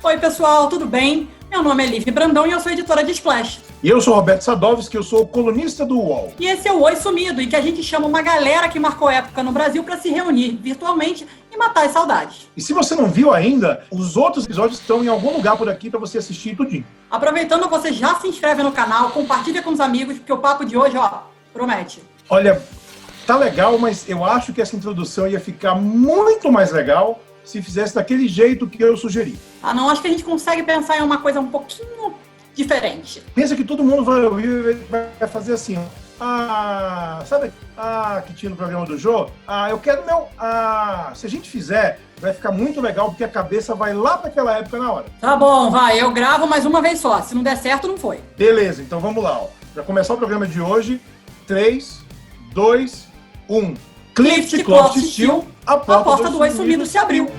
Oi, pessoal, tudo bem? Meu nome é Liv Brandão e eu sou editora de Splash. E eu sou Roberto Sadovski, eu sou colunista do UOL. E esse é o Oi Sumido, em que a gente chama uma galera que marcou época no Brasil para se reunir virtualmente e matar as saudades. E se você não viu ainda, os outros episódios estão em algum lugar por aqui para você assistir tudinho. Aproveitando, você já se inscreve no canal, compartilha com os amigos, porque o papo de hoje, promete. Olha, tá legal, mas eu acho que essa introdução ia ficar muito mais legal se fizesse daquele jeito que eu sugeri. Não, acho que a gente consegue pensar em uma coisa um pouquinho diferente. Pensa que todo mundo vai ouvir e vai fazer assim, sabe? Que tinha no programa do Jô? Eu quero meu... se a gente fizer, vai ficar muito legal, porque a cabeça vai lá para aquela época na hora. Tá bom, vai, eu gravo mais uma vez só. Se não der certo, não foi. Beleza, então vamos lá. Para começar o programa de hoje, 3, 2, 1. Clift Cloth Steel, a porta do Oi Sumido se abriu.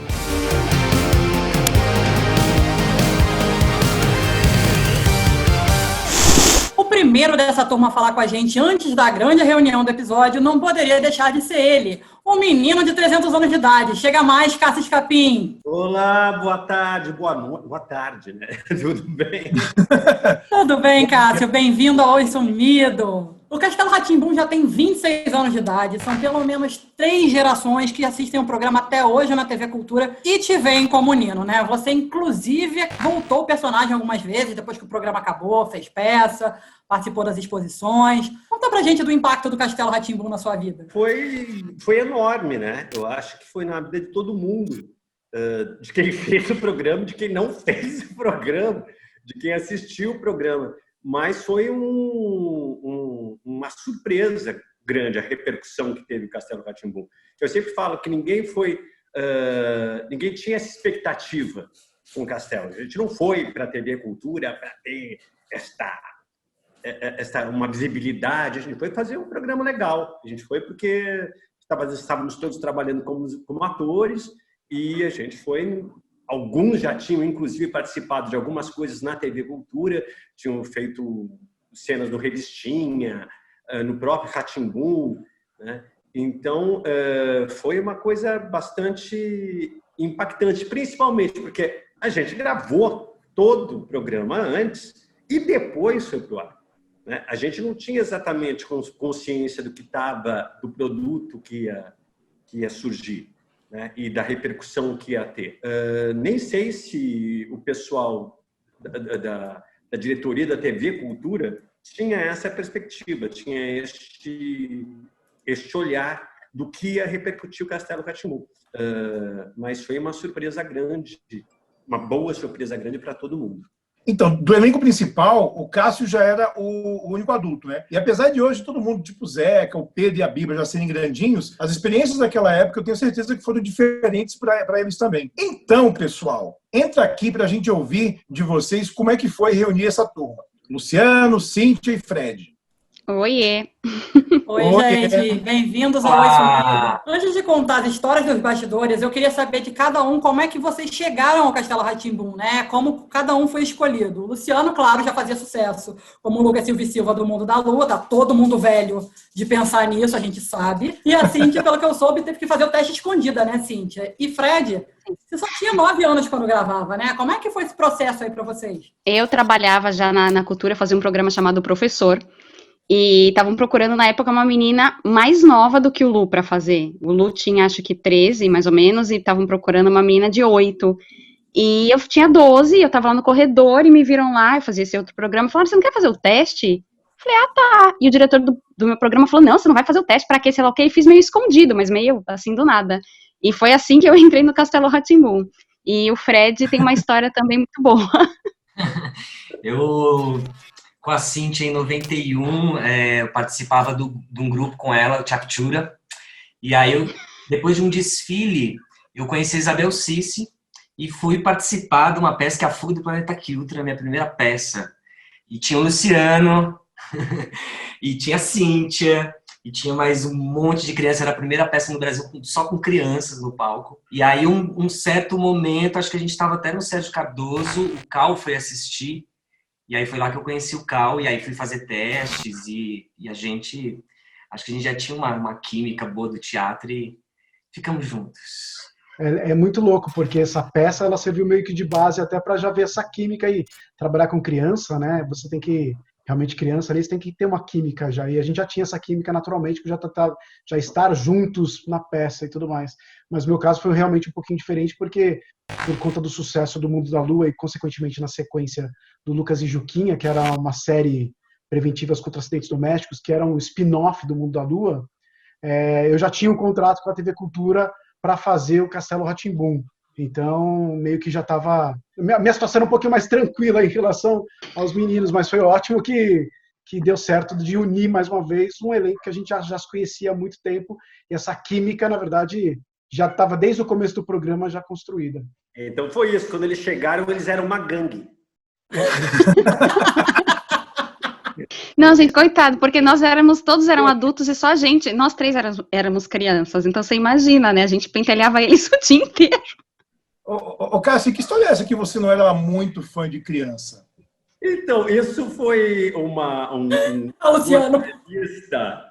O primeiro dessa turma a falar com a gente antes da grande reunião do episódio não poderia deixar de ser ele, um menino de 300 anos de idade. Chega mais, Cássio Escapim. Olá, boa tarde, boa noite. Boa tarde, né? Tudo bem? Tudo bem, Cássio. Bem-vindo ao Oi Sumido. O Castelo Rá-Tim-Bum já tem 26 anos de idade. São pelo menos 3 gerações que assistem o programa até hoje na TV Cultura e te veem como Nino, né? Você, inclusive, voltou o personagem algumas vezes, depois que o programa acabou, fez peça, participou das exposições. Conta pra gente do impacto do Castelo Rá-Tim-Bum na sua vida. Foi enorme, né? Eu acho que foi na vida de todo mundo. De quem fez o programa, de quem não fez o programa, de quem assistiu o programa. Mas foi uma surpresa grande a repercussão que teve o Castelo Rá-Tim-Bum. Eu sempre falo que ninguém tinha essa expectativa com o Castelo. A gente não foi para a TV Cultura para ter uma visibilidade. A gente foi fazer um programa legal. A gente foi porque estávamos todos trabalhando como atores e a gente foi... Alguns já tinham, inclusive, participado de algumas coisas na TV Cultura, tinham feito cenas no Revistinha, no próprio Rá-Tim-Bum, né? Então, foi uma coisa bastante impactante, principalmente porque a gente gravou todo o programa antes e depois foi para o ar, né? A gente não tinha exatamente consciência do que estava, do produto que ia surgir, né, e da repercussão que ia ter. Nem sei se o pessoal da diretoria da TV Cultura tinha essa perspectiva, tinha este olhar do que ia repercutir o Castelo Rá-Tim-Bum. Mas foi uma surpresa grande, uma boa surpresa grande para todo mundo. Então, do elenco principal, o Cássio já era o único adulto, né? E apesar de hoje todo mundo, tipo Zeca, o Pedro e a Bíblia, já serem grandinhos, as experiências daquela época eu tenho certeza que foram diferentes para eles também. Então, pessoal, entra aqui para a gente ouvir de vocês como é que foi reunir essa turma. Luciano, Cíntia e Fred. Oiê! Oi, gente, bem-vindos ao Oi Sumido. Antes de contar as histórias dos bastidores, eu queria saber de cada um como é que vocês chegaram ao Castelo Rá-Tim-Bum, né? Como cada um foi escolhido. O Luciano, claro, já fazia sucesso, como o Lucas Silva e Silva do Mundo da Lua, tá todo mundo velho de pensar nisso, a gente sabe. E a Cíntia, pelo que eu soube, teve que fazer o teste escondida, né, Cíntia? E Fred, você só tinha 9 anos quando gravava, né? Como é que foi esse processo aí para vocês? Eu trabalhava já na cultura, fazia um programa chamado Professor, e estavam procurando na época uma menina mais nova do que o Lu para fazer. O Lu tinha acho que 13, mais ou menos, e estavam procurando uma menina de 8. E eu tinha 12, eu tava lá no corredor e me viram lá, eu fazia esse outro programa, falaram, você não quer fazer o teste? Falei, tá. E o diretor do meu programa falou, não, você não vai fazer o teste, pra quê, sei lá o quê? E fiz meio escondido, mas meio assim do nada. E foi assim que eu entrei no Castelo Rá-Tim-Bum. E o Fred tem uma história também muito boa. Eu... Com a Cíntia, em 91, eu participava de um grupo com ela, o Chaptura. E aí, depois de um desfile, eu conheci a Isabel Cici e fui participar de uma peça que é A Fuga do Planeta Kiltra, minha primeira peça. E tinha o Luciano, e tinha a Cíntia, e tinha mais um monte de crianças. Era a primeira peça no Brasil só com crianças no palco. E aí, um certo momento, acho que a gente estava até no Sérgio Cardoso, o Cal foi assistir. E aí foi lá que eu conheci o Cal, e aí fui fazer testes, e a gente... Acho que a gente já tinha uma química boa do teatro e ficamos juntos. É muito louco, porque essa peça ela serviu meio que de base até para já ver essa química aí. Trabalhar com criança, né? Você tem que, realmente criança ali, você tem que ter uma química já. E a gente já tinha essa química naturalmente, já estar juntos na peça e tudo mais. Mas no meu caso foi realmente um pouquinho diferente, porque por conta do sucesso do Mundo da Lua e, consequentemente, na sequência do Lucas e Juquinha, que era uma série Preventivas contra Acidentes Domésticos, que era um spin-off do Mundo da Lua, eu já tinha um contrato com a TV Cultura para fazer o Castelo Rá-Tim-Bum. Então, meio que já estava... Minha situação era um pouquinho mais tranquila em relação aos meninos, mas foi ótimo que deu certo de unir, mais uma vez, um elenco que a gente já se conhecia há muito tempo, e essa química, na verdade, já estava desde o começo do programa já construída. Então foi isso, quando eles chegaram, eles eram uma gangue. Não, gente, coitado, porque todos eram adultos e só a gente, nós três éramos crianças, então você imagina, né? A gente pentelhava eles o dia inteiro. Ô, Cássio, que história é essa que você não era muito fã de criança? Então, isso foi uma Luciano. entrevista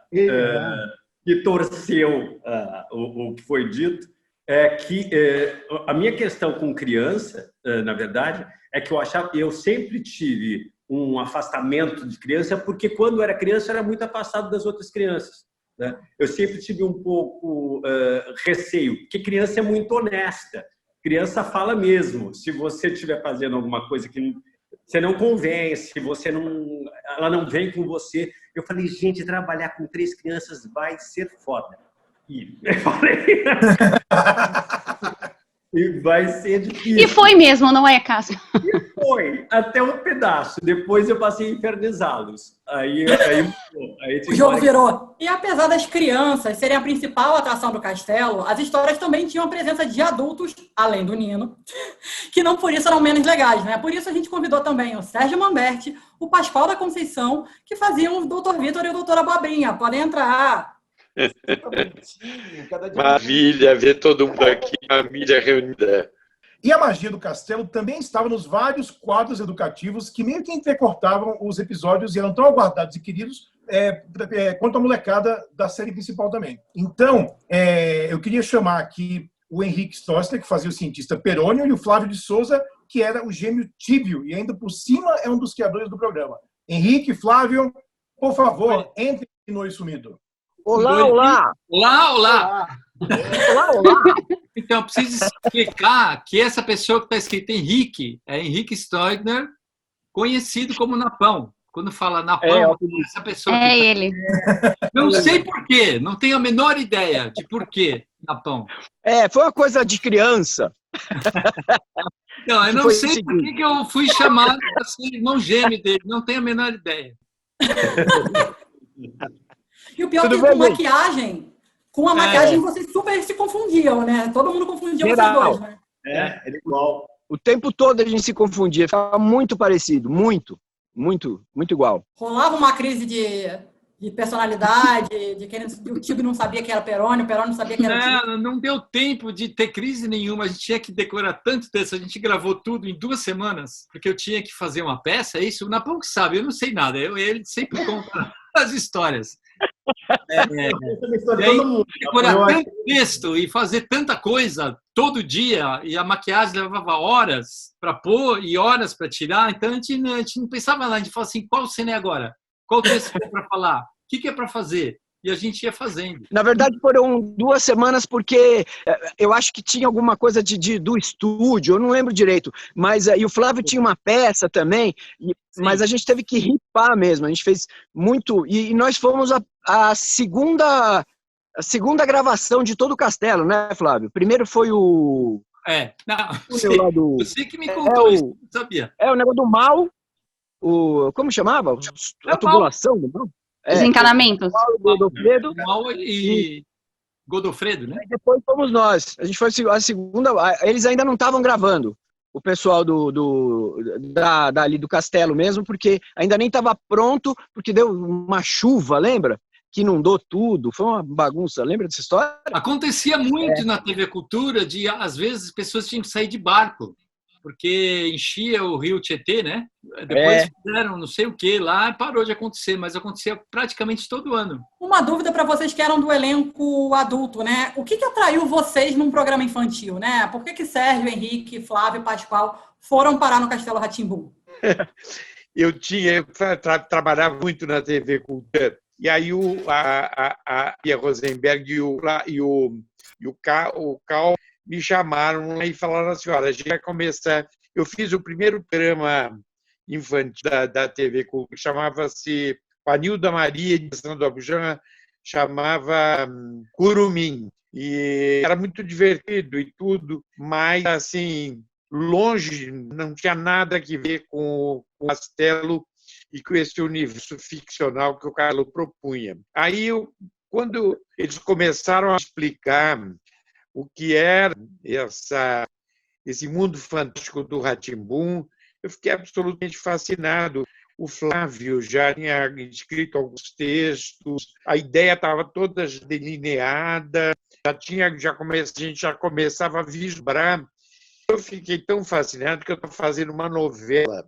que torceu o que foi dito. A minha questão com criança, na verdade, é que eu sempre tive um afastamento de criança, porque quando era criança era muito afastado das outras crianças, né? Eu sempre tive um pouco receio, porque criança é muito honesta, criança fala mesmo. Se você estiver fazendo alguma coisa que você não convence, ela não vem com você. Eu falei, gente, trabalhar com 3 crianças vai ser foda. E eu falei... E vai ser difícil. E foi mesmo, não é, Cássio? E foi, até um pedaço. Depois eu passei a infernizá-los. Aí o jogo virou. E apesar das crianças serem a principal atração do castelo, as histórias também tinham a presença de adultos, além do Nino, que não por isso eram menos legais, né? Por isso a gente convidou também o Sérgio Manberti, o Pascoal da Conceição, que faziam o Dr. Vitor e o Dr. Abobrinha. Podem entrar. Maravilha, ver todo mundo aqui, a mídia reunida. E a magia do castelo também estava nos vários quadros educativos que meio que entrecortavam os episódios e eram tão aguardados e queridos quanto a molecada da série principal também. Então, eu queria chamar aqui o Henrique Stossler, que fazia o cientista Perônio, e o Flávio de Souza, que era o gêmeo Tíbio, e ainda por cima é um dos criadores do programa. Henrique, Flávio, por favor, entre no Oi Sumido. Olá, olá! Olá, olá! Olá, olá! Então, eu preciso explicar que essa pessoa que está escrita Henrique é Henrique Stoigner, conhecido como Napão. Quando fala Napão, essa pessoa... É ele. Não sei por quê, não tenho a menor ideia de por quê, Napão. Foi uma coisa de criança. Não, eu não sei por que eu fui chamado para ser irmão gêmeo dele, não tenho a menor ideia. E o pior é que com a maquiagem vocês super se confundiam, né? Todo mundo confundia vocês dois, né? Era igual. O tempo todo a gente se confundia, ficava muito parecido, muito igual. Rolava uma crise de personalidade, de quem o Tíbio não sabia que era Perônio, o Perônio não sabia que era Tíbio. Não deu tempo de ter crise nenhuma, a gente tinha que decorar tanto texto, a gente gravou tudo em 2 semanas, porque eu tinha que fazer uma peça, é isso? O Napão que sabe, eu não sei nada, ele sempre conta as histórias. Decorar tanto texto e fazer tanta coisa todo dia, e a maquiagem levava horas para pôr e horas para tirar, então a gente não pensava lá, a gente falava assim, qual cena é agora? Qual texto é para falar? O que é para fazer? E a gente ia fazendo. Na verdade, foram 2 semanas, porque eu acho que tinha alguma coisa do estúdio, eu não lembro direito, mas e o Flávio tinha uma peça também, mas a gente teve que ripar mesmo, a gente fez muito, e nós fomos a segunda gravação de todo o castelo, né, Flávio? Primeiro foi o... Você que me contou isso, não sabia. O negócio do mal, como chamava? A tubulação do mal? Os encanamentos. Godofredo. Mal e Godofredo, né? E depois fomos nós. A gente foi a segunda. Eles ainda não estavam gravando, o pessoal dali do castelo mesmo, porque ainda nem estava pronto, porque deu uma chuva, lembra? Que inundou tudo. Foi uma bagunça. Lembra dessa história? Acontecia muito na TV Cultura às vezes, as pessoas tinham que sair de barco. porque enchia o rio Tietê, né? Depois fizeram não sei o que lá, parou de acontecer, mas acontecia praticamente todo ano. Uma dúvida para vocês que eram do elenco adulto, né? O que atraiu vocês num programa infantil, né? Por que Sérgio, Henrique, Flávio e Pascoal foram parar no Castelo Rá-Tim-Bum? Eu trabalhava muito na TV Cultura. E aí a Pia Rosenberg e o Cal me chamaram e falaram assim, olha, a gente vai começar... Eu fiz o primeiro programa infantil da TV Cultura, chamava-se Panilda Maria de Sandro Abujamra, chamava Curumim. E era muito divertido e tudo, mas, assim, longe, não tinha nada a ver com o Castelo e com esse universo ficcional que o Carlos propunha. Aí, quando eles começaram a explicar o que era esse mundo fantástico do Rá-Tim-Bum, eu fiquei absolutamente fascinado. O Flávio já tinha escrito alguns textos, a ideia estava toda delineada, a gente já começava a vislumbrar. Eu fiquei tão fascinado que eu estou fazendo uma novela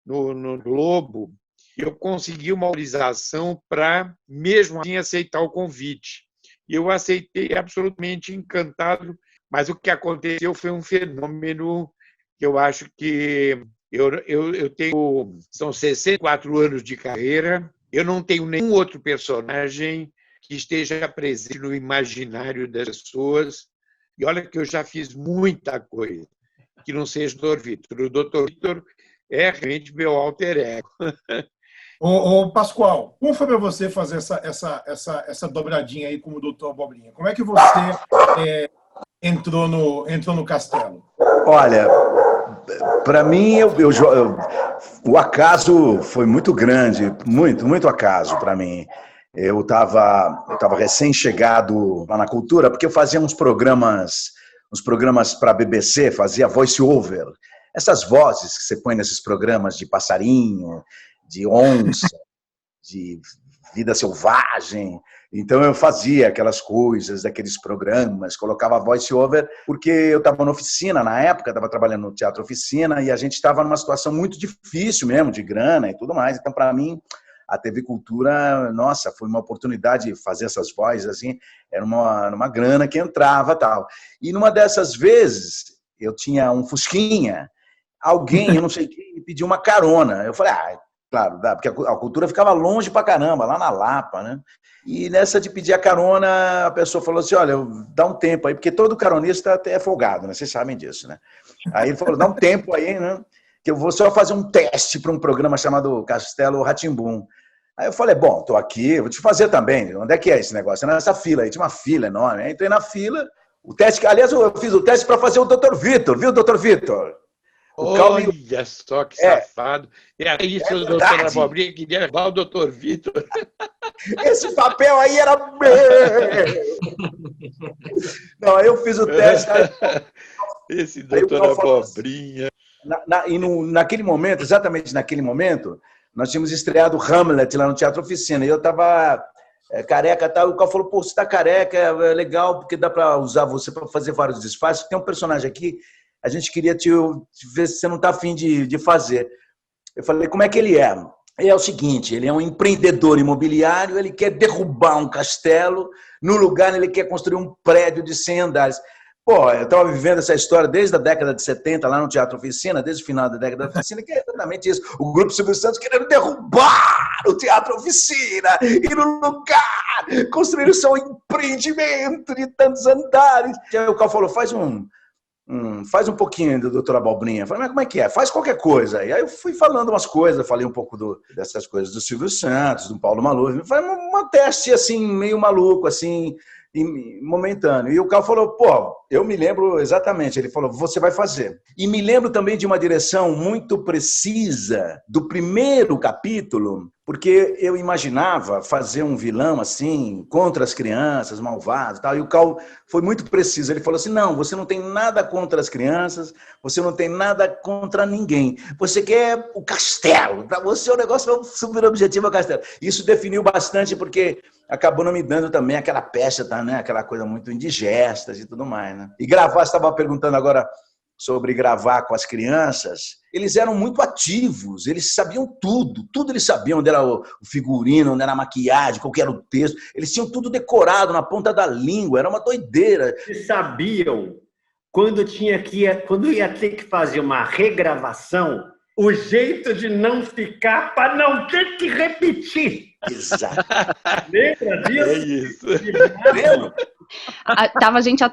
no Globo e eu consegui uma autorização para, mesmo assim, aceitar o convite. E eu aceitei absolutamente encantado, mas o que aconteceu foi um fenômeno que eu acho que eu tenho... São 64 anos de carreira, eu não tenho nenhum outro personagem que esteja presente no imaginário das pessoas. E olha que eu já fiz muita coisa que não seja o Dr. Vitor. O Dr. Vitor é realmente meu alter ego. Ô, Pascoal, como foi para você fazer essa dobradinha aí como o Dr. Abobrinha? Como é que você entrou no Castelo? Olha, para mim, o acaso foi muito grande, muito acaso para mim. Eu estava recém-chegado lá na Cultura, porque eu fazia uns programas para a BBC, fazia voice-over. Essas vozes que você põe nesses programas de passarinho, de onça, de vida selvagem. Então eu fazia aquelas coisas, daqueles programas, colocava voice-over, porque eu estava na oficina, na época, estava trabalhando no Teatro Oficina, e a gente estava numa situação muito difícil mesmo, de grana e tudo mais. Então, para mim, a TV Cultura, nossa, foi uma oportunidade de fazer essas vozes, assim, era uma grana que entrava e tal. E numa dessas vezes, eu tinha um Fusquinha, alguém, eu não sei quem, me pediu uma carona. Eu falei, claro, dá, porque a Cultura ficava longe pra caramba, lá na Lapa, né? E nessa de pedir a carona, a pessoa falou assim, olha, dá um tempo aí, porque todo caronista até é folgado, né? Vocês sabem disso, né? Aí ele falou, dá um tempo aí, né? Que eu vou só fazer um teste para um programa chamado Castelo Rá-Tim-Bum. Aí eu falei, bom, tô aqui, vou te fazer também. Onde é que é esse negócio? Nessa fila aí, tinha uma fila enorme. Aí entrei na fila, o teste, aliás, eu fiz o teste para fazer o Dr. Vitor, viu, Dr. Vitor? Olha só que safado. É isso, o doutor Abobrinha queria levar o Dr. Vitor. Esse papel aí era meu. Não, aí eu fiz o teste. Esse doutor Abobrinha. Naquele momento, exatamente naquele momento, nós tínhamos estreado Hamlet lá no Teatro Oficina. E eu estava careca e tal. O Cal falou, pô, você está careca, é legal, porque dá para usar você para fazer vários disfarces. Tem um personagem aqui, a gente queria te ver se você não está afim de fazer. Eu falei, como é que ele é? Ele é o seguinte, ele é um empreendedor imobiliário, ele quer derrubar um castelo, no lugar ele quer construir um prédio de 100 andares. Pô, eu estava vivendo essa história desde a década de 70, lá no Teatro Oficina, desde o final da década de Oficina, que é exatamente isso. O Grupo Silvio Santos querendo derrubar o Teatro Oficina e no lugar construir o seu empreendimento de tantos andares. E aí o Cal falou, faz um pouquinho do Dr. Abobrinha. Eu falei, mas como é que é? Faz qualquer coisa. E aí eu fui falando umas coisas, falei um pouco dessas coisas do Silvio Santos, do Paulo Maluf. Foi um teste, assim, meio maluco, assim, momentâneo. E o Cal falou, pô, eu me lembro exatamente. Ele falou, você vai fazer. E me lembro também de uma direção muito precisa do primeiro capítulo, porque eu imaginava fazer um vilão assim, contra as crianças, malvado e tal. E o Cal foi muito preciso. Ele falou assim, não, você não tem nada contra as crianças, você não tem nada contra ninguém. Você quer o castelo. Para você o negócio é um super objetivo, o castelo. Isso definiu bastante, porque acabou não me dando também aquela pecha, tá, né? Aquela coisa muito indigesta e tudo mais, né? E gravar, você estava perguntando agora sobre gravar com as crianças, eles eram muito ativos, eles sabiam tudo eles sabiam, onde era o figurino, onde era a maquiagem, qual que era o texto, eles tinham tudo decorado na ponta da língua, era uma doideira. Eles sabiam quando ia ter que fazer uma regravação, o jeito de não ficar para não ter que repetir. Exato. Lembra disso? É isso. Lembra? A gente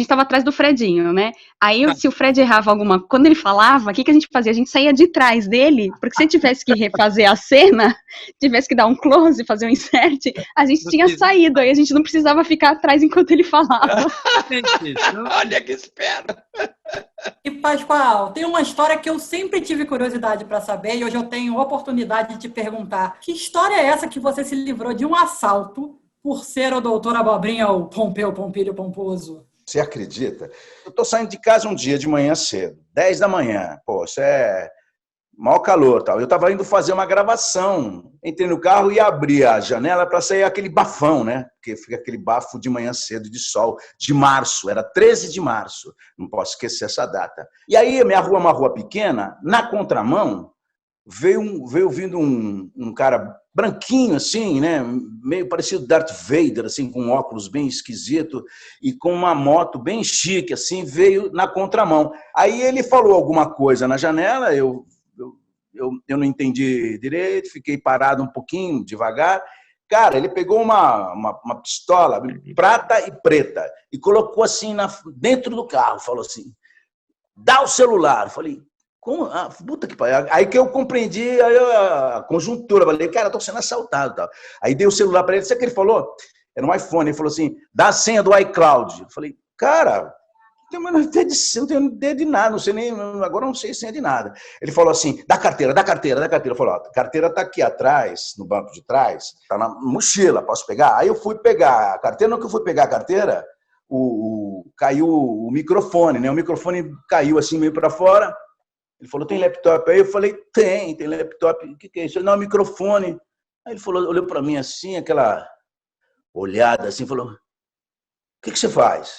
estava atrás do Fredinho, né? Aí, se o Fred errava quando ele falava, o que a gente fazia? A gente saía de trás dele, porque se tivesse que refazer a cena, tivesse que dar um close, fazer um insert, a gente tinha saído, aí a gente não precisava ficar atrás enquanto ele falava. Olha que espera. E, Pascoal, tem uma história que eu sempre tive curiosidade para saber, e hoje eu tenho oportunidade de te perguntar. Que história é essa que você se livrou de um assalto por ser o doutor Abobrinha, o Pompeu, Pompilho, Pomposo? Você acredita? Eu estou saindo de casa um dia de manhã cedo, 10 da manhã. Pô, isso é maior calor, tal. Eu estava indo fazer uma gravação. Entrei no carro e abri a janela para sair aquele bafão, né? Porque fica aquele bafo de manhã cedo de sol, de março. Era 13 de março. Não posso esquecer essa data. E aí, minha rua é uma rua pequena. Na contramão, veio vindo um cara branquinho, assim, né? Meio parecido Darth Vader, assim, com um óculos bem esquisito e com uma moto bem chique, assim, veio na contramão. Aí ele falou alguma coisa na janela, eu não entendi direito, fiquei parado um pouquinho, devagar. Cara, ele pegou uma pistola prata e preta e colocou assim dentro do carro, falou assim, dá o celular. Eu falei, como? Ah, puta que pariu. Aí que eu compreendi a conjuntura. Falei, cara, estou sendo assaltado. Tal. Aí dei o celular para ele. Sabe o que ele falou? Era um iPhone. Ele falou assim, dá a senha do iCloud. Eu falei, cara, não tenho ideia de nada. Não sei nem, agora não sei senha de nada. Ele falou assim, dá carteira. Eu falei, ó, a carteira está aqui atrás, no banco de trás. Está na mochila, posso pegar? Aí eu fui pegar a carteira. No que eu fui pegar a carteira, caiu o microfone, né? O microfone caiu assim meio para fora. Ele falou, tem laptop aí? Eu falei, tem laptop. O que é isso? Ele, não, microfone. Aí ele falou, olhou para mim assim, aquela olhada assim, falou, o que você faz?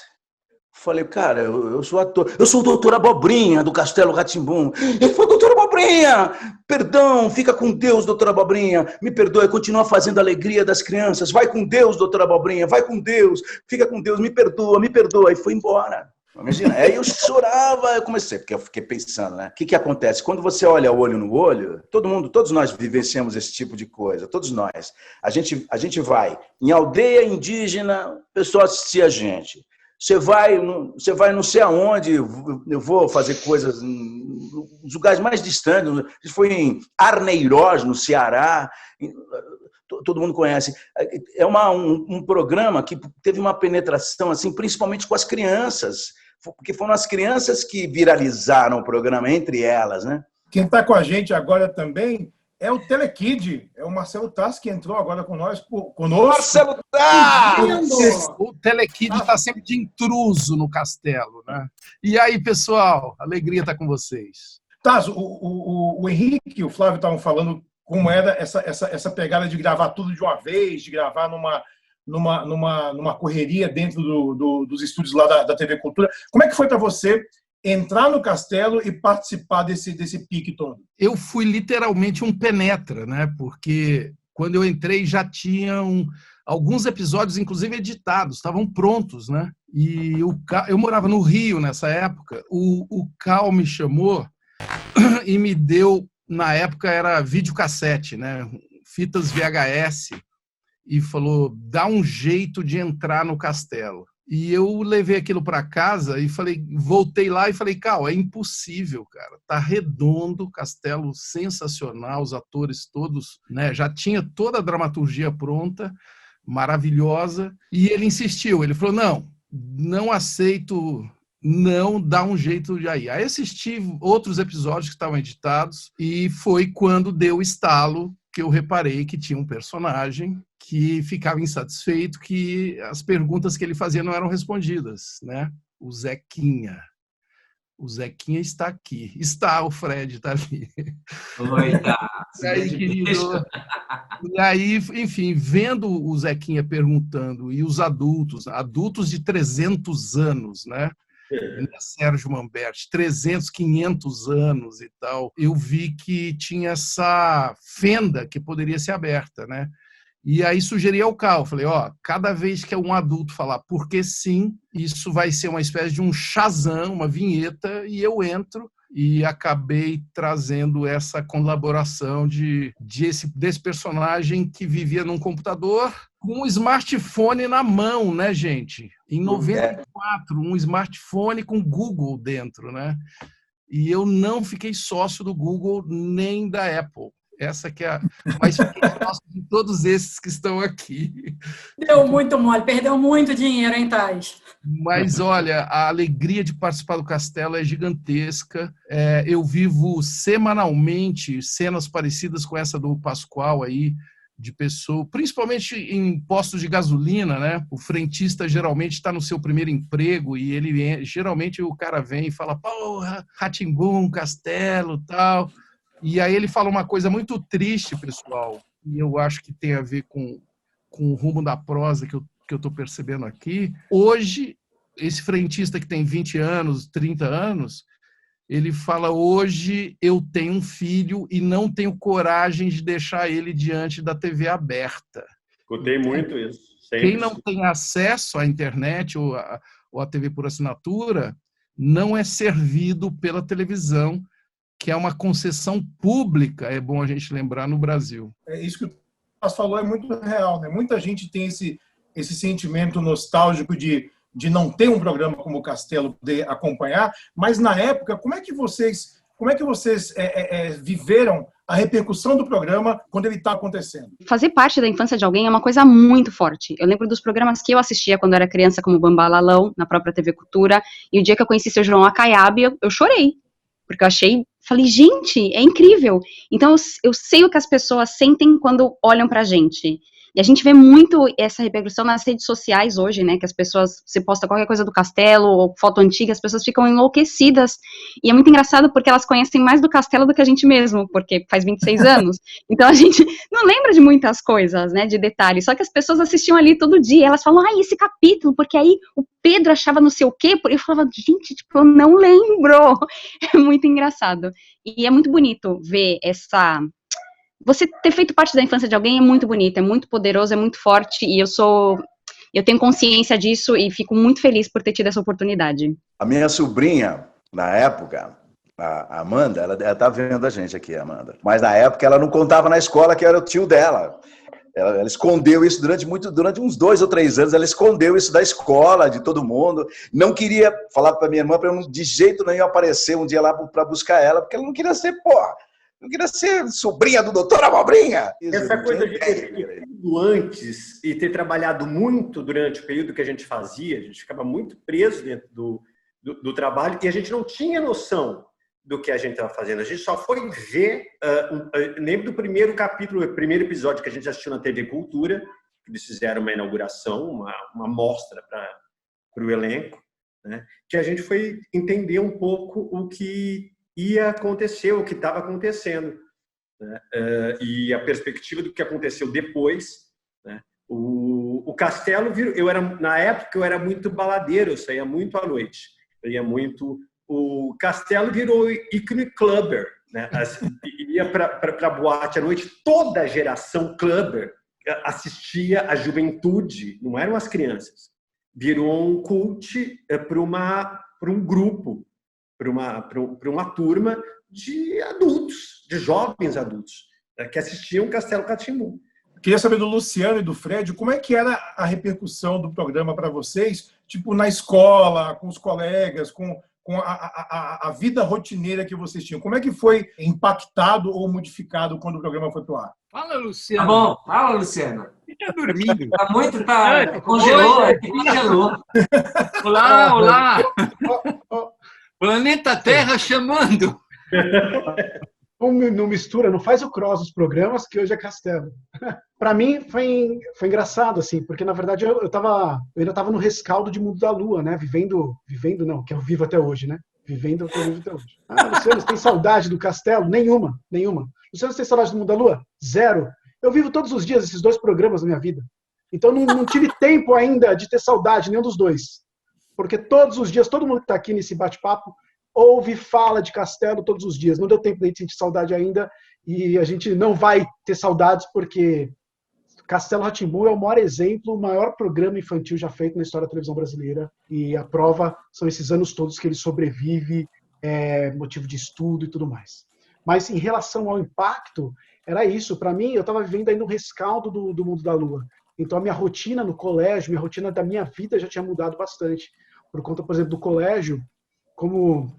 Eu falei, cara, eu sou ator. Eu sou o doutor Abobrinha, do Castelo Rá-Tim-Bum. Ele falou, doutor Abobrinha, perdão, fica com Deus, doutor Abobrinha. Me perdoe, continua fazendo a alegria das crianças. Vai com Deus, doutor Abobrinha, vai com Deus. Fica com Deus, me perdoa. Aí foi embora. Imagina, aí eu chorava, eu comecei, porque eu fiquei pensando, né? O que acontece? Quando você olha olho no olho, todos nós vivenciamos esse tipo de coisa, todos nós. A gente vai em aldeia indígena, o pessoal assistia a gente. Você vai não sei aonde, eu vou fazer coisas nos lugares mais distantes. A gente foi em Arneirós, no Ceará, todo mundo conhece. É um programa que teve uma penetração, assim, principalmente com as crianças, porque foram as crianças que viralizaram o programa, entre elas, né? Quem está com a gente agora também é o Telekid, é o Marcelo Tassi, que entrou agora conosco. Marcelo Tassi! O Telekid está sempre de intruso no castelo, né? E aí, pessoal, alegria estar com vocês. Tassi, o Henrique e o Flávio estavam falando como era essa pegada de gravar tudo de uma vez, de gravar numa correria dentro dos estúdios lá da TV Cultura. Como é que foi para você entrar no castelo e participar desse pique todo? Eu fui literalmente um penetra, né? Porque quando eu entrei já tinham alguns episódios, inclusive editados, estavam prontos, né? E eu morava no Rio nessa época. O Cal me chamou e me deu, na época era videocassete, né? Fitas VHS, e falou, dá um jeito de entrar no castelo. E eu levei aquilo para casa e voltei lá e falei, Cal, é impossível, cara. Tá redondo, castelo sensacional, os atores todos, né? Já tinha toda a dramaturgia pronta, maravilhosa. E ele insistiu, ele falou, não aceito, não, dá um jeito de ir. Aí assisti outros episódios que estavam editados e foi quando deu o estalo que eu reparei que tinha um personagem que ficava insatisfeito, que as perguntas que ele fazia não eram respondidas, né? O Zequinha. O Zequinha está aqui. O Fred está ali. Oi, tá. E aí, querido? E aí, enfim, vendo o Zequinha perguntando, e os adultos de 300 anos, né? né, Sérgio Mamberti, 300, 500 anos e tal, eu vi que tinha essa fenda que poderia ser aberta, né? E aí sugeri ao Cal, falei, cada vez que um adulto falar porque sim, isso vai ser uma espécie de um Shazam, uma vinheta, e eu entro e acabei trazendo essa colaboração desse personagem que vivia num computador com um smartphone na mão, né, gente? Em 94, um smartphone com Google dentro, né? E eu não fiquei sócio do Google nem da Apple. Essa que é mas fiquei sócio de todos esses que estão aqui. Deu muito mole, perdeu muito dinheiro, hein, Tais? Mas, olha, a alegria de participar do Castelo é gigantesca. Eu vivo semanalmente cenas parecidas com essa do Pascoal aí, de pessoa, principalmente em postos de gasolina, né? O frentista geralmente está no seu primeiro emprego e geralmente o cara vem e fala, porra, Rá-Tim-Bum, Castelo, tal. E aí ele fala uma coisa muito triste, pessoal, e eu acho que tem a ver com o rumo da prosa que eu estou percebendo aqui. Hoje, esse frentista que tem 20 anos, 30 anos, ele fala, hoje eu tenho um filho e não tenho coragem de deixar ele diante da TV aberta. Escutei muito isso. Sempre. Quem não tem acesso à internet ou à TV por assinatura não é servido pela televisão, que é uma concessão pública, é bom a gente lembrar, no Brasil. Isso que o Tomás falou é muito real, né? Muita gente tem esse sentimento nostálgico de não ter um programa como o Castelo poder acompanhar, mas na época, como é que vocês viveram a repercussão do programa quando ele está acontecendo? Fazer parte da infância de alguém é uma coisa muito forte. Eu lembro dos programas que eu assistia quando era criança, como Bambalalão, na própria TV Cultura, e o dia que eu conheci seu João Acaiabe, eu chorei. Porque eu falei, gente, é incrível. Então, eu sei o que as pessoas sentem quando olham pra gente. E a gente vê muito essa repercussão nas redes sociais hoje, né, que as pessoas, se posta qualquer coisa do Castelo, ou foto antiga, as pessoas ficam enlouquecidas. E é muito engraçado porque elas conhecem mais do Castelo do que a gente mesmo, porque faz 26 anos. Então, a gente não lembra de muitas coisas, né, de detalhes. Só que as pessoas assistiam ali todo dia. Elas falam, esse capítulo, porque aí o Pedro achava não sei o quê. Eu falava, gente, tipo, eu não lembro. É muito engraçado. E é muito bonito ver você ter feito parte da infância de alguém é muito bonito, é muito poderoso, é muito forte, e eu tenho consciência disso e fico muito feliz por ter tido essa oportunidade. A minha sobrinha, na época, a Amanda, ela tá vendo a gente aqui, Amanda, mas na época ela não contava na escola que era o tio dela. Ela escondeu isso durante uns 2 ou 3 anos, ela escondeu isso da escola, de todo mundo. Não queria falar para minha irmã para eu de jeito nenhum aparecer um dia lá para buscar ela, porque ela não queria ser, não queria ser sobrinha do doutor Abobrinha. Essa coisa de ter ido antes e ter trabalhado muito durante o período que a gente fazia, a gente ficava muito preso dentro do trabalho e a gente não tinha noção do que a gente estava fazendo. A gente só foi ver, lembro do primeiro capítulo, o primeiro episódio que a gente assistiu na TV Cultura, que eles fizeram uma inauguração, uma mostra para o elenco, né? Que a gente foi entender um pouco o que ia acontecer, o que estava acontecendo, né? E a perspectiva do que aconteceu depois, né? O Castelo, na época eu era muito baladeiro, eu saía muito à noite, eu ia muito. O Castelo virou ícone clubber, né? Ia para boate à noite, toda a geração clubber assistia a juventude, não eram as crianças, virou um cult para um grupo, para uma turma de adultos, de jovens adultos, né, que assistiam Castelo Rá-Tim-Bum. Queria saber do Luciano e do Fred, como é que era a repercussão do programa para vocês, tipo na escola, com os colegas, com a vida rotineira que vocês tinham. Como é que foi impactado ou modificado quando o programa foi pro ar? Fala, Luciano. Tá bom, fala, Luciano. Fica dormindo. Congelou. Olá. Planeta Terra chamando. Não mistura, não faz o cross dos programas, que hoje é Castelo. Para mim foi engraçado, assim, porque na verdade eu ainda estava no rescaldo de Mundo da Lua, né? Vivendo não, que eu vivo até hoje, né? Vivendo que eu vivo até hoje. Luciano, você tem saudade do Castelo? Nenhuma. Luciano, você tem saudade do Mundo da Lua? 0. Eu vivo todos os dias esses 2 programas na minha vida. Então não tive tempo ainda de ter saudade, nenhum dos 2. porque todos os dias, todo mundo que está aqui nesse bate-papo ouve, fala de Castelo todos os dias. Não deu tempo de a gente sentir saudade ainda, e a gente não vai ter saudades, porque Castelo Rá-Tim-Bum é o maior exemplo, o maior programa infantil já feito na história da televisão brasileira, e a prova são esses anos todos que ele sobrevive, motivo de estudo e tudo mais. Mas em relação ao impacto, era isso. Para mim, eu estava vivendo ainda um rescaldo do Mundo da Lua. Então a minha rotina no colégio, minha rotina da minha vida já tinha mudado bastante. Por conta, por exemplo, do colégio, como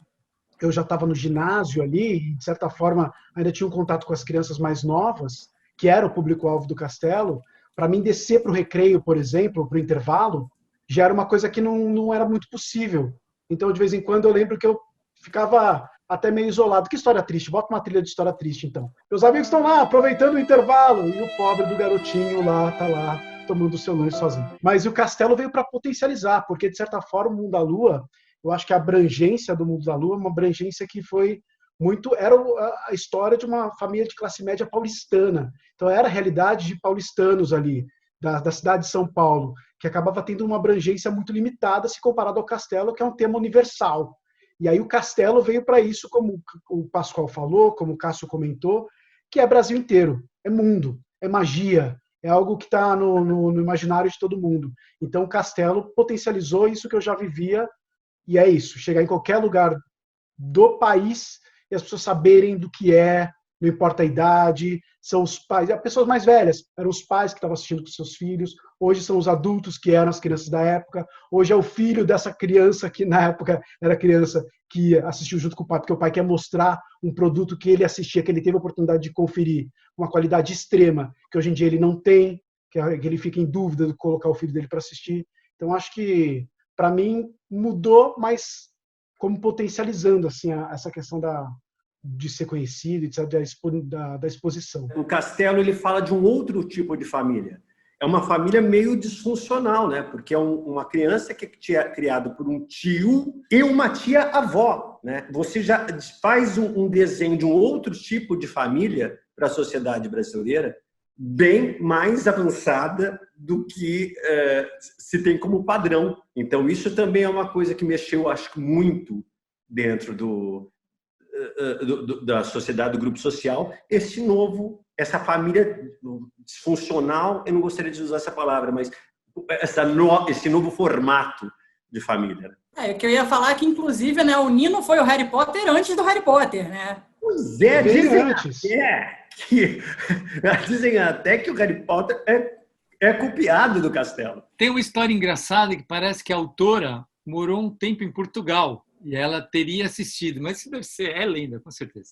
eu já estava no ginásio ali, e de certa forma ainda tinha um contato com as crianças mais novas, que era o público-alvo do Castelo, para mim descer para o recreio, por exemplo, para o intervalo, já era uma coisa que não era muito possível. Então, de vez em quando, eu lembro que eu ficava até meio isolado. Que história triste, bota uma trilha de história triste, então. Meus amigos estão lá, aproveitando o intervalo, e o pobre do garotinho lá, tá lá, tomando o seu lanche sozinho. Mas o Castelo veio para potencializar, porque, de certa forma, o Mundo da Lua, eu acho que a abrangência do Mundo da Lua é uma abrangência que foi muito... Era a história de uma família de classe média paulistana. Então, era a realidade de paulistanos ali, da cidade de São Paulo, que acabava tendo uma abrangência muito limitada se comparado ao Castelo, que é um tema universal. E aí o Castelo veio para isso, como o Pascoal falou, como o Cássio comentou, que é Brasil inteiro, é mundo, é magia, é algo que está no imaginário de todo mundo. Então o Castelo potencializou isso que eu já vivia, e é isso, chegar em qualquer lugar do país e as pessoas saberem do que é, não importa a idade, são os pais, as pessoas mais velhas, eram os pais que estavam assistindo com seus filhos, hoje são os adultos que eram as crianças da época, hoje é o filho dessa criança que na época era criança que assistiu junto com o pai, porque o pai quer mostrar um produto que ele assistia, que ele teve a oportunidade de conferir, uma qualidade extrema, que hoje em dia ele não tem, que ele fica em dúvida de colocar o filho dele para assistir. Então acho que, para mim, mudou, mas como potencializando assim, essa questão de ser conhecido, etc., da exposição. O Castelo ele fala de um outro tipo de família. É uma família meio disfuncional, né? Porque é uma criança que é criada por um tio e uma tia-avó, né? Você já faz um desenho de um outro tipo de família para a sociedade brasileira bem mais avançada do que se tem como padrão. Então, isso também é uma coisa que mexeu, acho que, muito dentro da sociedade, do grupo social, essa família disfuncional, eu não gostaria de usar essa palavra, mas esse novo formato de família. O que eu ia falar é que, inclusive, né, o Nino foi o Harry Potter antes do Harry Potter, né? Pois é, dizem até que o Harry Potter é copiado do Castelo. Tem uma história engraçada que parece que a autora morou um tempo em Portugal. E ela teria assistido, mas isso deve ser lenda, com certeza.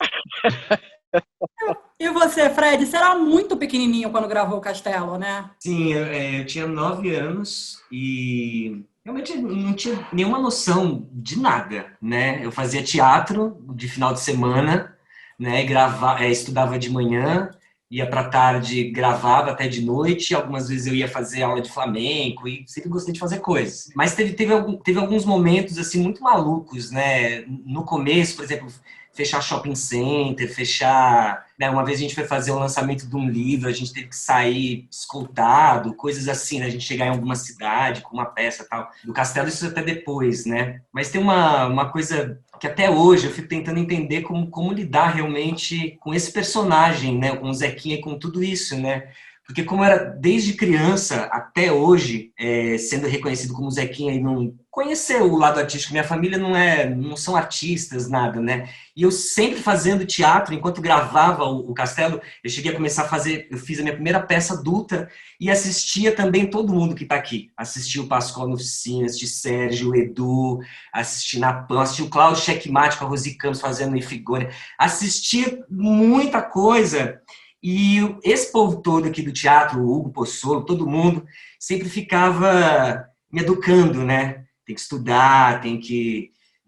E você, Fred? Você era muito pequenininho quando gravou o Castelo, né? Sim, eu tinha 9 anos e realmente não tinha nenhuma noção de nada, né? Eu fazia teatro de final de semana, né? Estudava de manhã, ia para tarde, gravava até de noite. Algumas vezes eu ia fazer aula de flamenco e sempre gostei de fazer coisas. Mas teve alguns momentos assim muito malucos, né? No começo, por exemplo, fechar shopping center, né? Uma vez a gente foi fazer o lançamento de um livro, a gente teve que sair escoltado, coisas assim, né? A gente chegar em alguma cidade com uma peça e tal. Do Castelo, isso até depois, né? Mas tem uma coisa que até hoje eu fico tentando entender como lidar realmente com esse personagem, né? Com o Zequinha e com tudo isso, né? Porque como era desde criança até hoje, sendo reconhecido como Zequinha e não conhecer o lado artístico, minha família não são artistas, nada, né? E eu sempre fazendo teatro, enquanto gravava o Castelo, eu cheguei a começar a fazer, eu fiz a minha primeira peça adulta e assistia também todo mundo que está aqui. Assisti o Pascoal na Oficina, assisti Sérgio, o Edu, assisti Napão, assisti o Cláudio Checkmate com a Rosi Campos fazendo Ifigônia, assisti muita coisa. E esse povo todo aqui do teatro, o Hugo Pozzolo, todo mundo, sempre ficava me educando, né? Tem que estudar,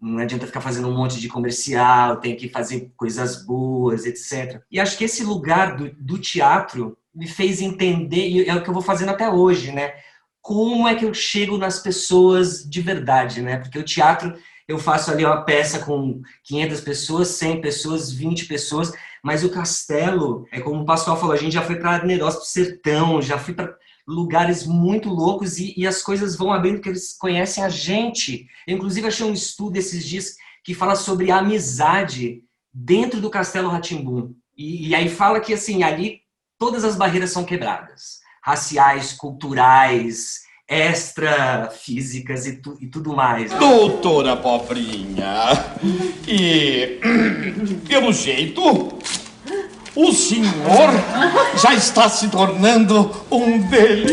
não adianta ficar fazendo um monte de comercial, tem que fazer coisas boas, etc. E acho que esse lugar do teatro me fez entender, e é o que eu vou fazendo até hoje, né? Como é que eu chego nas pessoas de verdade, né? Porque o teatro, eu faço ali uma peça com 500 pessoas, 100 pessoas, 20 pessoas, mas o Castelo, como o Pascoal falou, a gente já foi para Arneiroz, para o Sertão, já fui para lugares muito loucos e as coisas vão abrindo porque eles conhecem a gente. Eu, inclusive, achei um estudo esses dias que fala sobre a amizade dentro do Castelo Rá-Tim-Bum. E aí fala que, assim, ali todas as barreiras são quebradas. Raciais, culturais, extrafísicas e tudo mais. Doutora Pobrinha, e pelo jeito, o senhor já está se tornando um deles.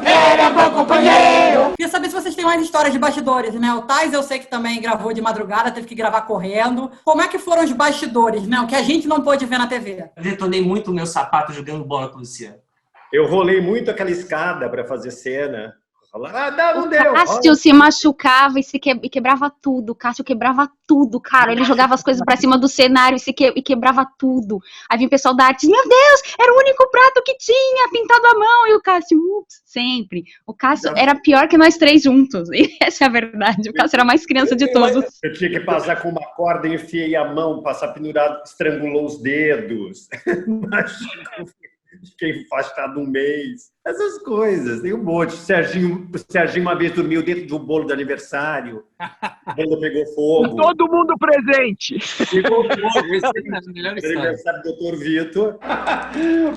Era bom companheiro! Queria saber se vocês têm mais histórias de bastidores, né? O Tais eu sei que também gravou de madrugada, teve que gravar correndo. Como é que foram os bastidores, né? O que a gente não pôde ver na TV. Eu detonei muito o meu sapato jogando bola com o Luciano. Eu rolei muito aquela escada para fazer cena. Não deu. O Cássio se machucava e quebrava tudo. O Cássio quebrava tudo, cara. Ele jogava as coisas pra cima do cenário e quebrava tudo. Aí vinha o pessoal da arte, meu Deus, era o único prato que tinha, pintado à mão. E o Cássio, ups, sempre. O Cássio era pior que nós três juntos. E essa é a verdade. O Cássio era a mais criança de todos. Eu tinha que passar com uma corda, enfiei a mão, passar pendurado, estrangulou os dedos. Fiquei afastado um mês. Essas coisas, tem um monte. O Serginho uma vez dormiu dentro do bolo de aniversário. O bolo pegou fogo. Todo mundo presente. Pegou fogo. Aniversário do Dr. Vitor.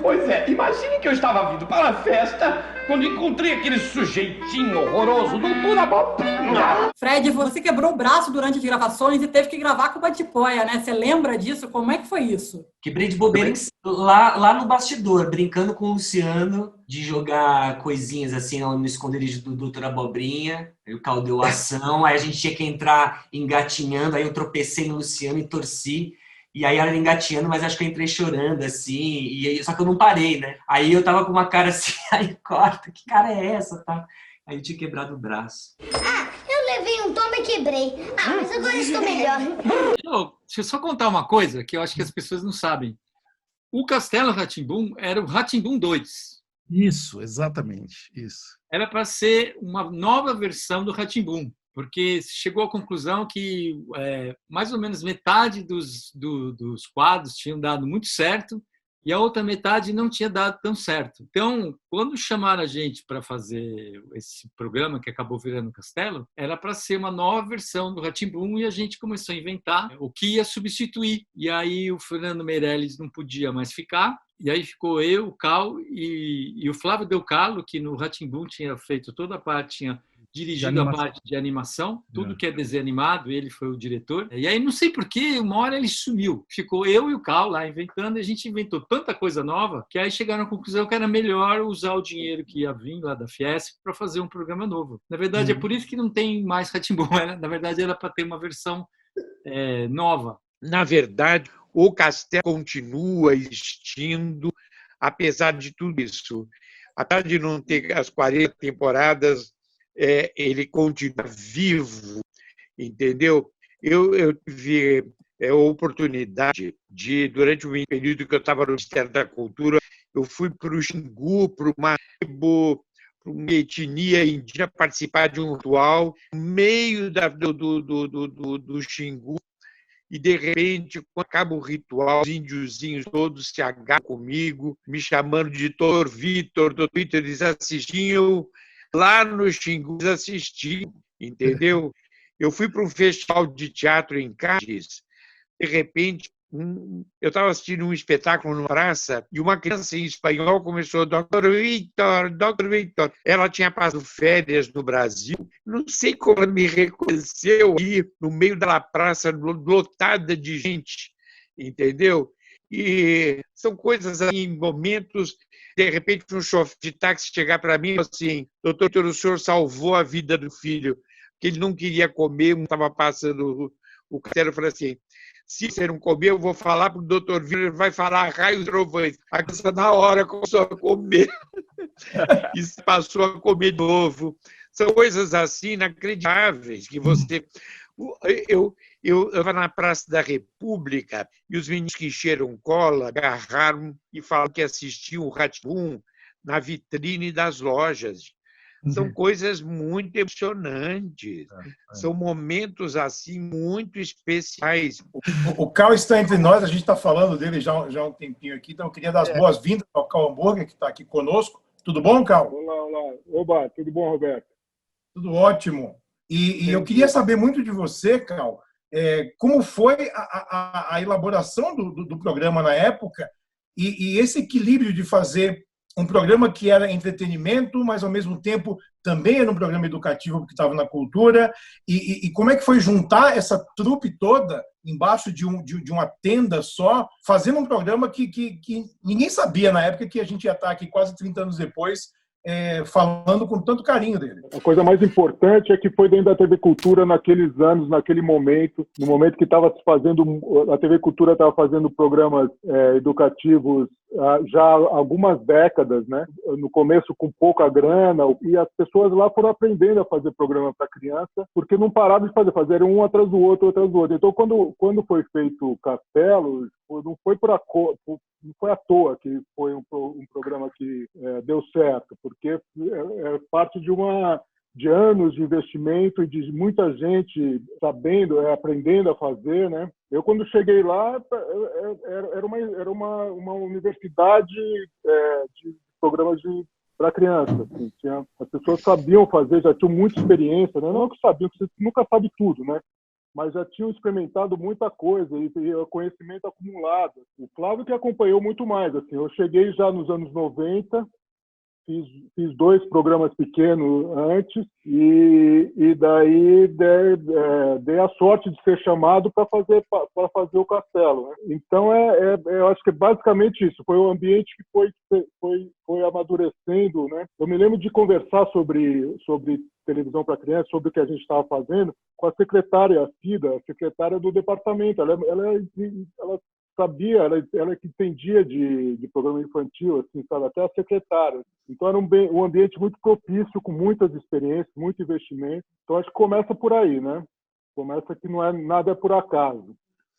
Pois é, imagine que eu estava vindo para a festa quando encontrei aquele sujeitinho horroroso, doutor Abobrinha. Fred, você quebrou o braço durante as gravações e teve que gravar com o Batipoia, né? Você lembra disso? Como é que foi isso? Quebrei de bobeira lá no bastidor, brincando com o Luciano, de jogar coisinhas assim no esconderijo do Doutor Abobrinha. Aí o Cal deu ação, aí a gente tinha que entrar engatinhando, aí eu tropecei no Luciano e torci. E aí era engatinhando, mas acho que eu entrei chorando, assim, só que eu não parei, né? Aí eu tava com uma cara assim, aí corta, que cara é essa, tá? Aí eu tinha quebrado o braço. Eu levei um tombo e quebrei. Mas agora estou melhor. Deixa eu só contar uma coisa que eu acho que as pessoas não sabem. O Castelo Rá-Tim-Bum era o Rá-Tim-Bum 2. Isso, exatamente, isso. Era para ser uma nova versão do Rá-Tim-Bum, porque chegou à conclusão que mais ou menos metade dos quadros tinham dado muito certo e a outra metade não tinha dado tão certo. Então, quando chamaram a gente para fazer esse programa que acabou virando Castelo, era para ser uma nova versão do Rá-Tim-Bum e a gente começou a inventar o que ia substituir. E aí o Fernando Meirelles não podia mais ficar, e aí ficou eu, o Cal e o Flávio Del Carlo, que no Rá-Tim-Bum tinha feito toda a parte, tinha dirigido a parte de animação, tudo que é desenho animado, ele foi o diretor. E aí, não sei porquê, uma hora ele sumiu. Ficou eu e o Cal lá inventando, e a gente inventou tanta coisa nova, que aí chegaram à conclusão que era melhor usar o dinheiro que ia vir lá da Fiesp para fazer um programa novo. Na verdade, é por isso que não tem mais Rá-Tim-Bum. Na verdade, era para ter uma versão nova. Na verdade, o Castelo continua existindo, apesar de tudo isso. Apesar de não ter as 40 temporadas, ele continua vivo, entendeu? Eu tive a oportunidade de, durante um período que eu estava no Ministério da Cultura, eu fui para o Xingu, para uma etnia indígena, participar de um ritual no meio do Xingu, e, de repente, quando acaba o ritual, os índiozinhos todos se agarram comigo, me chamando de Dr. Vitor. Dr. Vitor, eles assistiam lá no Xingu, eles assistiam, entendeu? Eu fui para um festival de teatro em Cádiz, de repente, eu estava assistindo um espetáculo numa praça e uma criança em espanhol começou, Dr. Vitor, Dr. Vitor. Ela tinha passado férias no Brasil, não sei como ela me reconheceu aí no meio da praça lotada de gente, entendeu? E são coisas assim, momentos, de repente um chofer de táxi chegar para mim e falar assim, doutor, o senhor salvou a vida do filho, que ele não queria comer, não estava passando o castelo, eu falei assim, se você não comer, eu vou falar para o doutor Vila, ele vai falar raios trovões. A criança, na hora, começou a comer. E passou a comer de novo. São coisas assim inacreditáveis que você... Eu estava na Praça da República e os meninos que encheram cola agarraram e falaram que assistiam o Rá-Tim-Bum na vitrine das lojas. São coisas muito emocionantes. São momentos assim muito especiais. O Carl está entre nós, a gente está falando dele já há um tempinho aqui, então eu queria dar as boas-vindas ao Carl Hamburger, que está aqui conosco. Tudo bom, Carl? Olá. Oba, tudo bom, Roberto? Tudo ótimo. E eu queria saber muito de você, Carl, como foi a elaboração do programa na época e esse equilíbrio de fazer um programa que era entretenimento, mas ao mesmo tempo também era um programa educativo porque estava na cultura, e como é que foi juntar essa trupe toda embaixo de uma tenda só, fazendo um programa que ninguém sabia na época que a gente ia estar aqui quase 30 anos depois, falando com tanto carinho dele. A coisa mais importante é que foi dentro da TV Cultura naqueles anos, naquele momento, no momento que estava se fazendo, a TV Cultura estava fazendo programas educativos já há algumas décadas, né? No começo com pouca grana, e as pessoas lá foram aprendendo a fazer programa para criança, porque não paravam de fazer um atrás do outro, Então, quando foi feito o Castelo, não foi à toa que foi um programa que deu certo, porque é parte de anos de investimento e de muita gente sabendo, aprendendo a fazer, né? Eu, quando cheguei lá, era uma universidade de programas para criança. Assim, as pessoas sabiam fazer, já tinham muita experiência, né? Não que sabiam, que você nunca sabe tudo, né? Mas já tinham experimentado muita coisa e conhecimento acumulado. O Flávio que acompanhou muito mais. Assim, eu cheguei já nos anos 90, fiz 2 programas pequenos antes e daí dei a sorte de ser chamado para fazer o Castelo, né? Então eu acho que é basicamente isso. Foi um ambiente que foi amadurecendo, né? Eu me lembro de conversar sobre televisão para crianças, sobre o que a gente estava fazendo, com a secretária, a Cida, a secretária do departamento. Ela sabia, ela que entendia de programa infantil, assim, sabe? Até a secretária. Então era um ambiente muito propício, com muitas experiências, muito investimento. Então acho que começa por aí, né? Começa que nada é por acaso.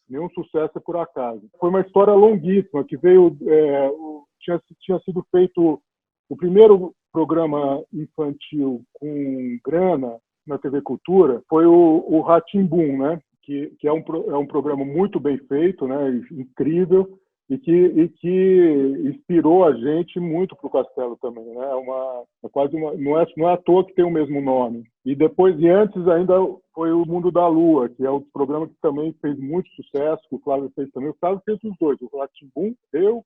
Nenhum sucesso é por acaso. Foi uma história longuíssima, que veio... tinha sido feito o primeiro programa infantil com grana na TV Cultura, foi o Rá-Tim-Bum, né? Que é um programa muito bem feito, né? Incrível, e que inspirou a gente muito para o Castelo também, né? Não é à toa que tem o mesmo nome. E antes ainda foi o Mundo da Lua, que é outro programa que também fez muito sucesso, que o Flávio fez também. O Flávio fez os dois, o Rá-Tim-Bum, o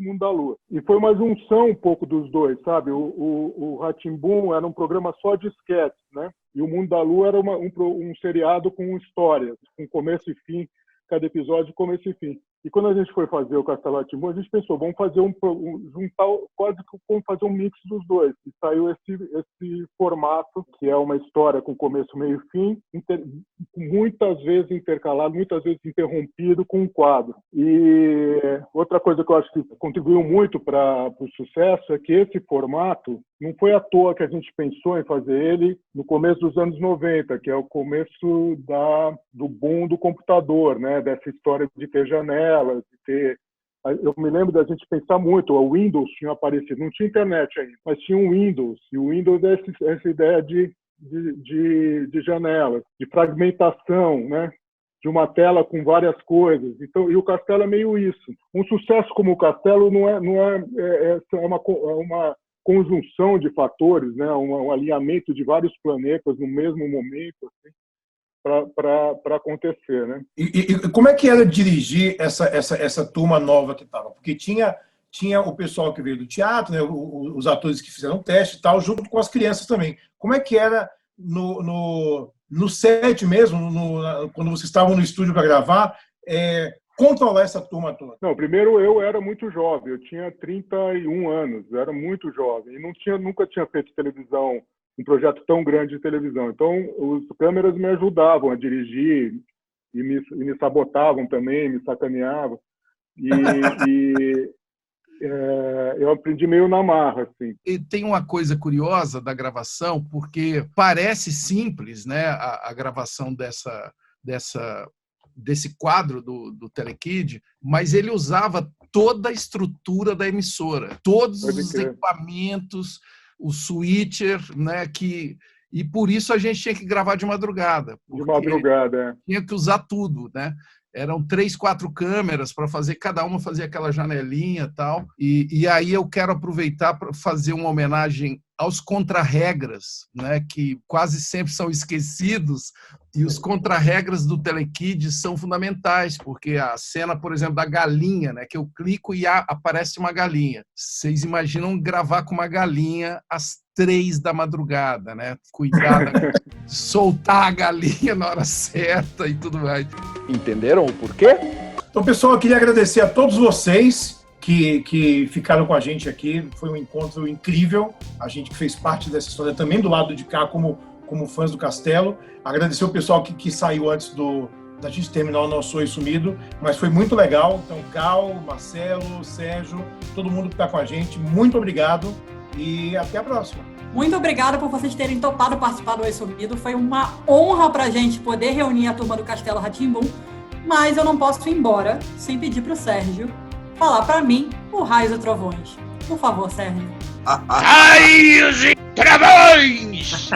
Mundo da Lua. E foi uma junção um pouco dos dois, sabe? O Rá-Tim-Bum era um programa só de esquetes, né? E o Mundo da Lua era um seriado com histórias, com começo e fim, cada episódio começo e fim. E quando a gente foi fazer o Castelo Rá-Tim-Bum, a gente pensou, vamos fazer vamos fazer um mix dos dois. E saiu esse formato, que é uma história com começo, meio e fim, muitas vezes intercalado, muitas vezes interrompido com um quadro. E outra coisa que eu acho que contribuiu muito para o sucesso é que esse formato não foi à toa que a gente pensou em fazer ele no começo dos anos 90, que é o começo do boom do computador, né? Dessa história de ter janelas, de ter... Eu me lembro da gente pensar muito, o Windows tinha aparecido, não tinha internet ainda, mas tinha um Windows, e o Windows é essa ideia de janelas, de fragmentação, né? De uma tela com várias coisas. Então, e o Castelo é meio isso. Um sucesso como o Castelo é uma conjunção de fatores, né? Um alinhamento de vários planetas no mesmo momento, assim, para acontecer, né? E como é que era dirigir essa turma nova que estava? Porque tinha o pessoal que veio do teatro, né? Os atores que fizeram teste e tal, junto com as crianças também. Como é que era no set mesmo, quando vocês estavam no estúdio para gravar, controlar essa turma toda? Não, primeiro eu era muito jovem, eu tinha 31 anos, eu era muito jovem e nunca tinha feito televisão, um projeto tão grande de televisão. Então, os câmeras me ajudavam a dirigir e me sabotavam também, me sacaneavam. Eu aprendi meio na marra, assim. E tem uma coisa curiosa da gravação, porque parece simples, né, a gravação desse quadro do Telekid, mas ele usava toda a estrutura da emissora, todos os equipamentos, o Switcher, né? E por isso a gente tinha que gravar de madrugada. De madrugada, Tinha que usar tudo, né? Eram 3, 4 câmeras para fazer, cada uma fazia aquela janelinha e tal. E aí eu quero aproveitar para fazer uma homenagem aos contra-regras, né, que quase sempre são esquecidos. E os contra-regras do Telekids são fundamentais, porque a cena, por exemplo, da galinha, né, que eu clico e aparece uma galinha. Vocês imaginam gravar com uma galinha às 3 da madrugada, né? Cuidado, soltar a galinha na hora certa e tudo mais. Entenderam o porquê? Então, pessoal, eu queria agradecer a todos vocês que ficaram com a gente aqui. Foi um encontro incrível. A gente que fez parte dessa história também do lado de cá, como fãs do Castelo. Agradecer o pessoal que saiu antes da gente terminar o nosso Oi Sumido, mas foi muito legal. Então, Cal, Marcelo, Sérgio, todo mundo que está com a gente, muito obrigado e até a próxima. Muito obrigada por vocês terem topado participar do Oi Sumido. Foi uma honra pra gente poder reunir a turma do Castelo Rá-Tim-Bum, mas eu não posso ir embora sem pedir pro Sérgio falar pra mim o Raios e Trovões. Por favor, Sérgio. Raios e Trovões!